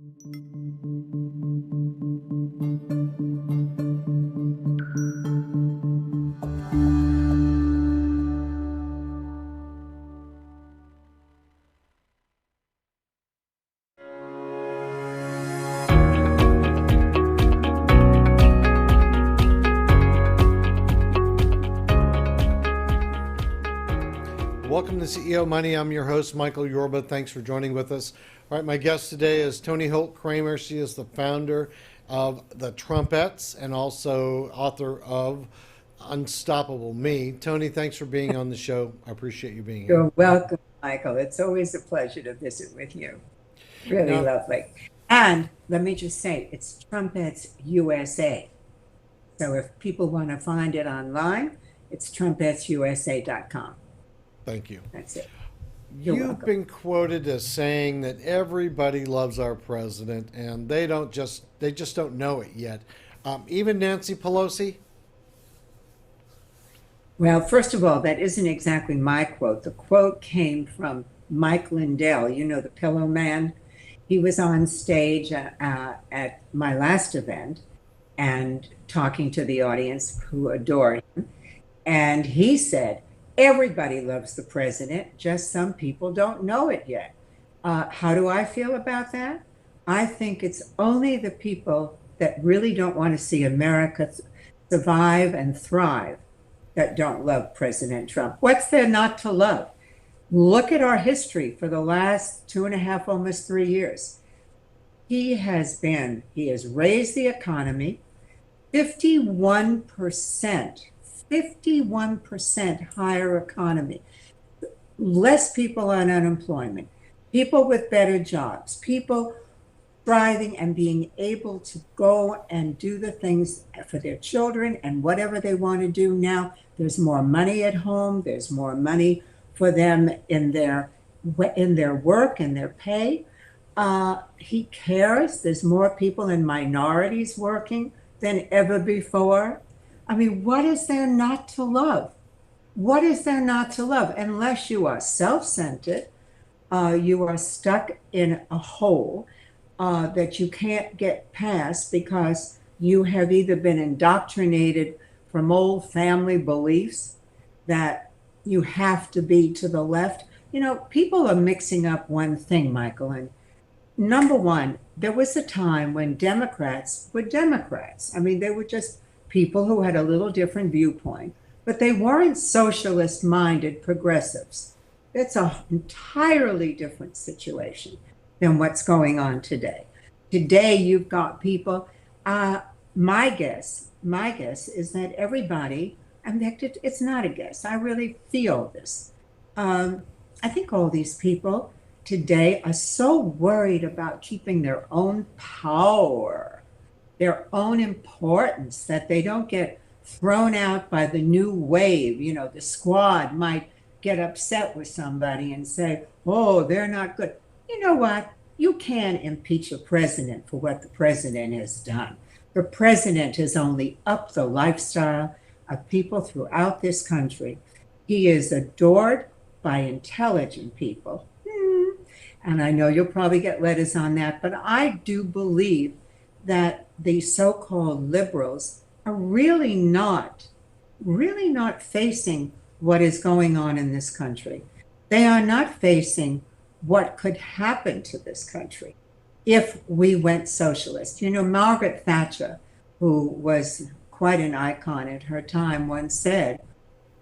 Welcome to CEO Money. I'm your host, Michael Yorba. Thanks for joining with us. All right, my guest today is Toni Holt Kramer. She is the founder of the Trumpets and also author of Unstoppable Me. Toni, thanks for being on the show. I appreciate you being here. You're welcome, Michael. It's always a pleasure to visit with you. Really lovely. And let me just say, it's Trumpets USA. So if people want to find it online, it's trumpetsusa.com. Thank you. That's it. You've been quoted as saying that everybody loves our president and they just don't know it yet. Even Nancy Pelosi? Well, first of all, that isn't exactly my quote. The quote came from Mike Lindell, you know, the Pillow Man. He was on stage at my last event and talking to the audience who adored him. And he said, everybody loves the president, just some people don't know it yet. How do I feel about that? I think it's only the people that really don't want to see America survive and thrive that don't love President Trump. What's there not to love? Look at our history for the last 2.5, almost 3 years. He has raised the economy 51%. 51% higher economy, less people on unemployment, people with better jobs, people thriving and being able to go and do the things for their children and whatever they want to do now. There's more money at home. There's more money for them in their work and their pay. He cares. There's more people in minorities working than ever before. I mean, what is there not to love? What is there not to love? Unless you are self-centered, you are stuck in a hole that you can't get past because you have either been indoctrinated from old family beliefs that you have to be to the left. You know, people are mixing up one thing, Michael. And number one, there was a time when Democrats were Democrats. I mean, they were just people who had a little different viewpoint, but they weren't socialist-minded progressives. That's an entirely different situation than what's going on today. Today, you've got people, my guess is that everybody, it's not a guess, I really feel this. I think all these people today are so worried about keeping their own power, their own importance, that they don't get thrown out by the new wave. You know, the squad might get upset with somebody and say, oh, they're not good. You know what? You can't impeach a president for what the president has done. The president has only upped the lifestyle of people throughout this country. He is adored by intelligent people. And I know you'll probably get letters on that, but I do believe that the so-called liberals are really not facing what is going on in this country. They are not facing what could happen to this country if we went socialist. You know, Margaret Thatcher, who was quite an icon at her time, once said,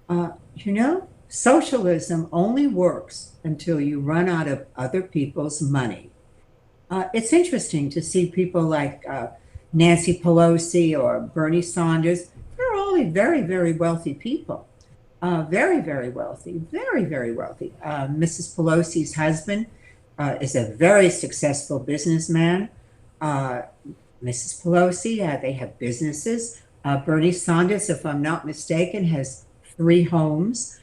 you know, socialism only works until you run out of other people's money. It's interesting to see people like Nancy Pelosi or Bernie Sanders. They're all very, very wealthy people. Very, very wealthy, very, very wealthy. Mrs. Pelosi's husband is a very successful businessman. Mrs. Pelosi, they have businesses. Bernie Sanders, if I'm not mistaken, has 3 homes.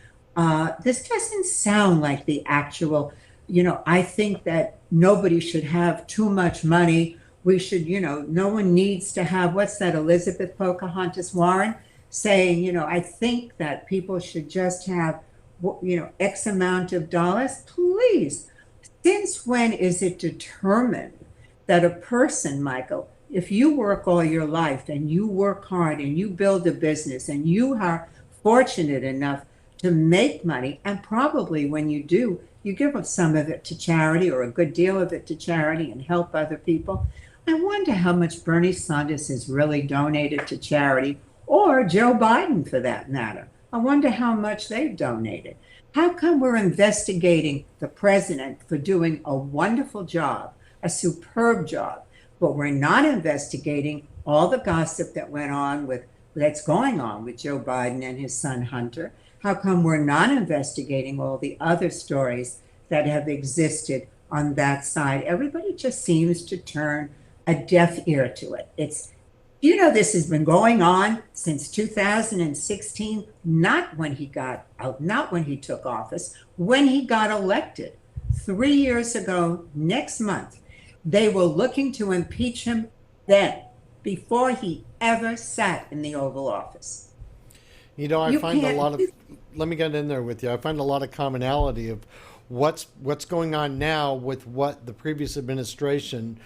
This doesn't sound like the actual, you know, I think that nobody should have too much money. We should, you know, no one needs to have, what's that, Elizabeth Pocahontas Warren saying, you know, I think that people should just have, you know, X amount of dollars. Please, since when is it determined that a person, Michael, if you work all your life and you work hard and you build a business and you are fortunate enough to make money, and probably when you do, you give up some of it to charity or a good deal of it to charity and help other people. I wonder how much Bernie Sanders has really donated to charity, or Joe Biden for that matter. I wonder how much they've donated. How come we're investigating the president for doing a wonderful job, a superb job, but we're not investigating all the gossip that went on with that's going on with Joe Biden and his son Hunter? How come we're not investigating all the other stories that have existed on that side? Everybody just seems to turn a deaf ear to it. This has been going on since 2016, not when he got out, not when he took office, when he got elected 3 years ago, next month. They were looking to impeach him then, before he ever sat in the Oval Office. I find a lot of, let me get in there with you. I find a lot of commonality of what's going on now with what the previous administration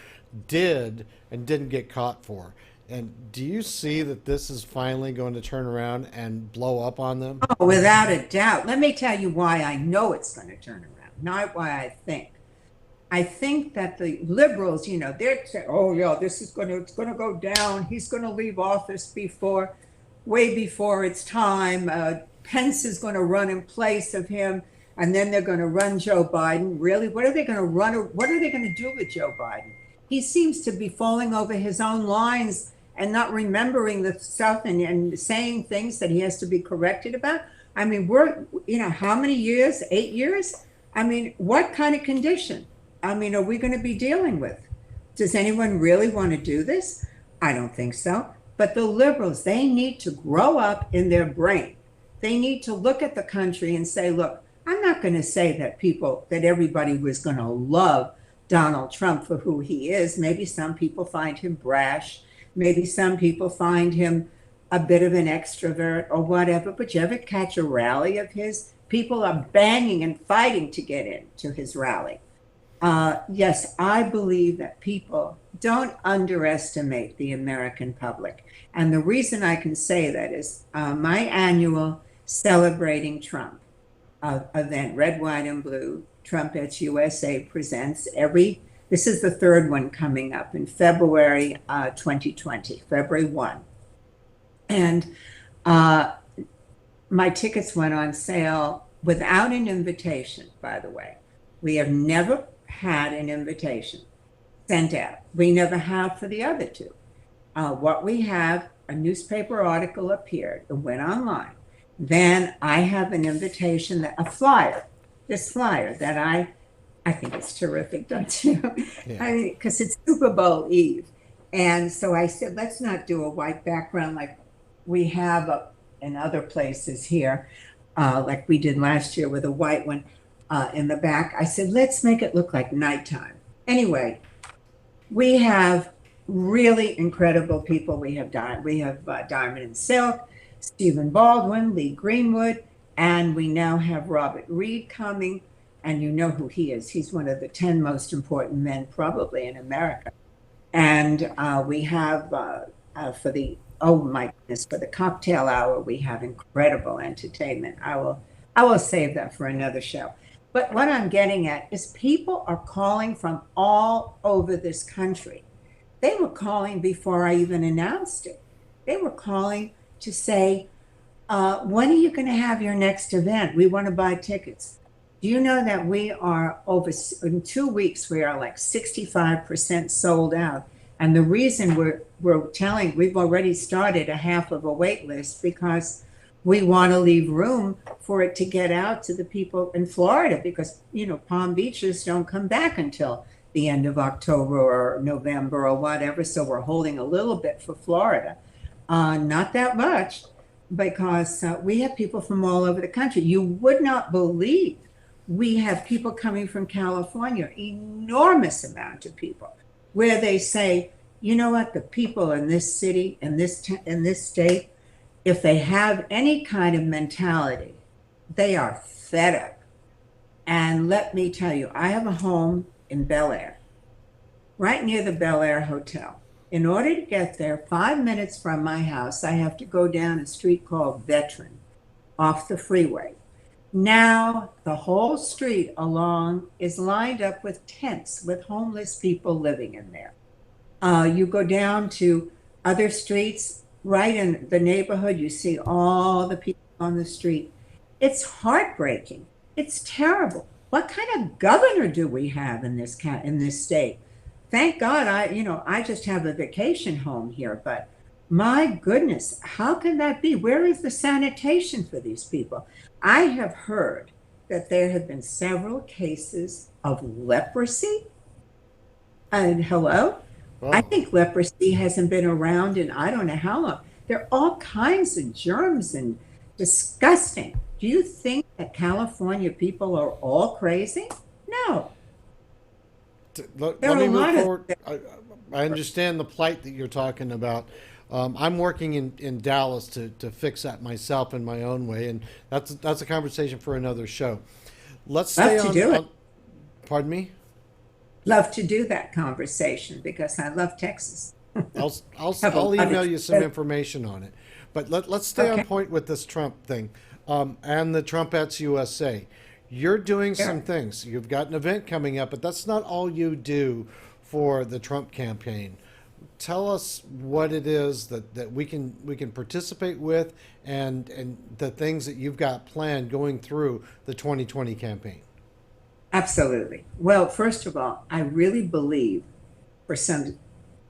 did and didn't get caught for. And do you see that this is finally going to turn around and blow up on them? Oh, without a doubt. Let me tell you why I know it's going to turn around, not why I think. I think that the liberals, they're saying, oh yeah, it's going to go down. He's going to leave office way before it's time. Pence is going to run in place of him, and then they're going to run Joe Biden. Really? What are they going to run? What are they going to do with Joe Biden? He seems to be falling over his own lines and not remembering the stuff and saying things that he has to be corrected about. I mean, how many years? 8 years? I mean, what kind of condition? I mean, are we going to be dealing with? Does anyone really want to do this? I don't think so. But the liberals, they need to grow up in their brain. They need to look at the country and say, look, I'm not going to say that everybody was going to love Donald Trump for who he is. Maybe some people find him brash. Maybe some people find him a bit of an extrovert or whatever. But you ever catch a rally of his? People are banging and fighting to get into his rally. Yes, I believe that people don't underestimate the American public. And the reason I can say that is my annual Celebrating Trump event, Red, White, and Blue, Trumpets USA presents this is the third one coming up in February 2020, February 1. And my tickets went on sale without an invitation, by the way. We have never had an invitation sent out. We never have for the other two. What we have, a newspaper article appeared, it went online. Then I have an invitation, this flyer that I think it's terrific, don't you? Yeah. I mean, because it's Super Bowl Eve. And so I said, let's not do a white background like we have in other places here, like we did last year with a white one in the back. I said, let's make it look like nighttime. Anyway, we have really incredible people. We have Diamond and Silk, Stephen Baldwin, Lee Greenwood, and we now have Robert Reed coming. And you know who he is. He's one of the 10 most important men probably in America. And we have for the cocktail hour, we have incredible entertainment. I will save that for another show. But what I'm getting at is people are calling from all over this country. They were calling before I even announced it. They were calling to say, when are you going to have your next event? We want to buy tickets. Do you know that we are in 2 weeks, we are like 65% sold out. And the reason we've already started a half of a wait list because we want to leave room for it to get out to the people in Florida because, Palm Beaches don't come back until the end of October or November or whatever. So we're holding a little bit for Florida. Not that much because we have people from all over the country. You would not believe we have people coming from California, enormous amount of people, where they say, you know what, the people in this city, in this state, if they have any kind of mentality, they are fed up. And let me tell you, I have a home in Bel Air. right near the Bel Air Hotel. In order to get there, 5 minutes from my house, I have to go down a street called Veteran off the freeway. Now, the whole street along is lined up with tents with homeless people living in there. You go down to other streets right in the neighborhood, you see all the people on the street. It's heartbreaking. It's terrible. What kind of governor do we have in this state? Thank God I just have a vacation home here, but my goodness, how can that be? Where is the sanitation for these people? I have heard that there have been several cases of leprosy. And hello? I Wow. think leprosy hasn't been around in I don't know how long. There are all kinds of germs and disgusting. Do you think that California people are all crazy? No, there Let are a me move lot of forward. I understand the plight that you're talking about. I'm working in Dallas to fix that myself in my own way, and that's a conversation for another show. Let's stay love to do it. on pardon me? Love to do that conversation because I love Texas. Have a I'll lot email of you some information on it. But let's stay on okay. point with this Trump thing, and the Trumpets USA. You're doing some Sure. things. You've got an event coming up, but that's not all you do for the Trump campaign. Tell us what it is that we can participate with, and the things that you've got planned going through the 2020 campaign. Absolutely. Well, first of all, I really believe for some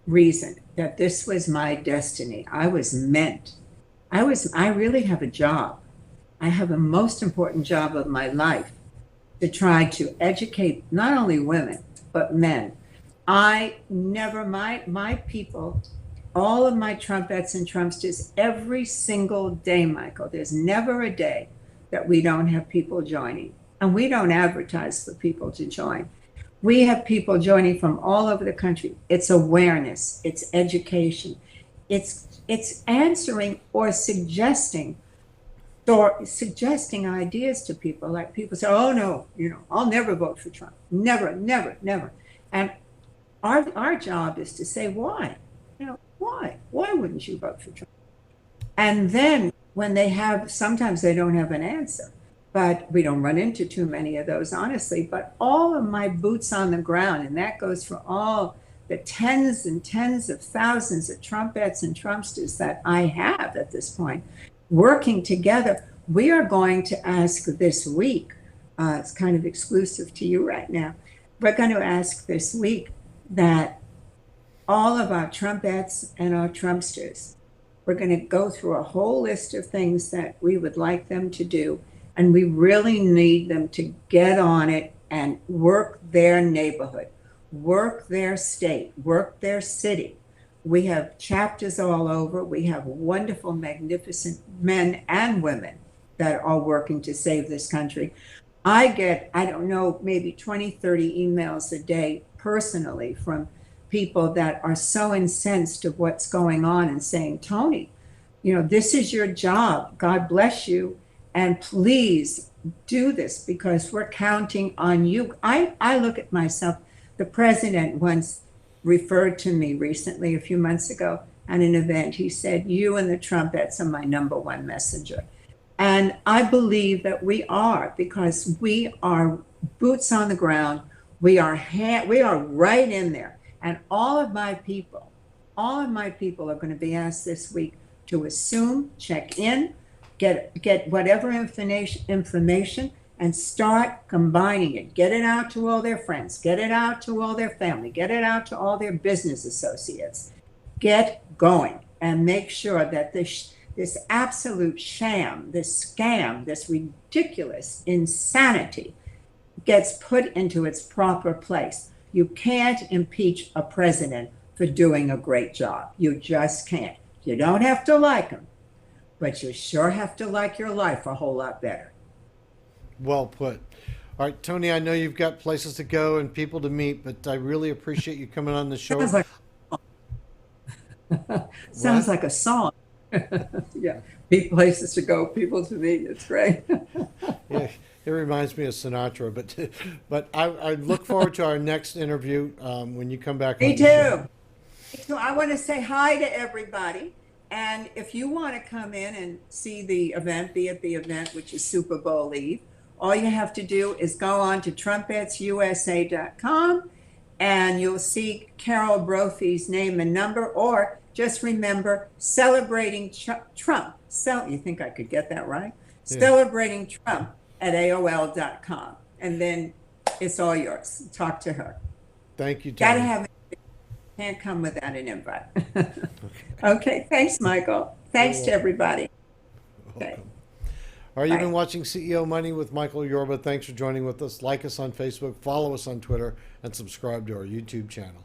reason that this was my destiny. I was meant. I really have a job. I have the most important job of my life to try to educate not only women, but men. I never, my people, all of my Trumpettes and Trumpsters, every single day, Michael, there's never a day that we don't have people joining. And we don't advertise for people to join. We have people joining from all over the country. It's awareness, it's education, it's answering or suggesting ideas to people. Like people say, oh no, I'll never vote for Trump. Never, never, never. And our job is to say why. Why? Why wouldn't you vote for Trump? And then when sometimes they don't have an answer, but we don't run into too many of those, honestly. But all of my boots on the ground, and that goes for all the tens and tens of thousands of Trumpettes and Trumpsters that I have at this point, working together, we are going to ask this week, it's kind of exclusive to you right now, we're going to ask this week that all of our Trumpettes and our Trumpsters, we're going to go through a whole list of things that we would like them to do. And we really need them to get on it and work their neighborhood, work their state, work their city. We have chapters all over. We have wonderful, magnificent men and women that are working to save this country. I get, I don't know, maybe 20, 30 emails a day personally from people that are so incensed of what's going on and saying, Toni, this is your job. God bless you. And please do this because we're counting on you. I look at myself. The president once referred to me recently, a few months ago, at an event. He said, you and the Trumpettes are my number one messenger. And I believe that we are, because we are boots on the ground. We are right in there. And all of my people are going to be asked this week to assume, check in, get whatever information and start combining it. Get it out to all their friends. Get it out to all their family. Get it out to all their business associates. Get going and make sure that this absolute sham, this scam, this ridiculous insanity gets put into its proper place. You can't impeach a president for doing a great job. You just can't. You don't have to like him, but you sure have to like your life a whole lot better. Well put. All right, Toni, I know you've got places to go and people to meet, but I really appreciate you coming on the show. Sounds like What? sounds like a song. Yeah, places to go, people to meet. It's great. Yeah, it reminds me of Sinatra, but I look forward to our next interview when you come back Me on the show. too. So I want to say hi to everybody. And if you want to come in and see the event, be at the event, which is Super Bowl Eve, all you have to do is go on to trumpetsusa.com and you'll see Carol Brophy's name and number, or just remember celebrating Trump. You think I could get that right? Yeah. Celebrating Trump at AOL.com. And then it's all yours. Talk to her. Thank you, Gotta Tony. have Can't come without an invite. Okay, thanks, Michael. Thanks to everybody. Okay. Welcome. All right, you've Bye. been watching CEO Money with Michael Yorba. Thanks for joining with us. Like us on Facebook, follow us on Twitter, and subscribe to our YouTube channel.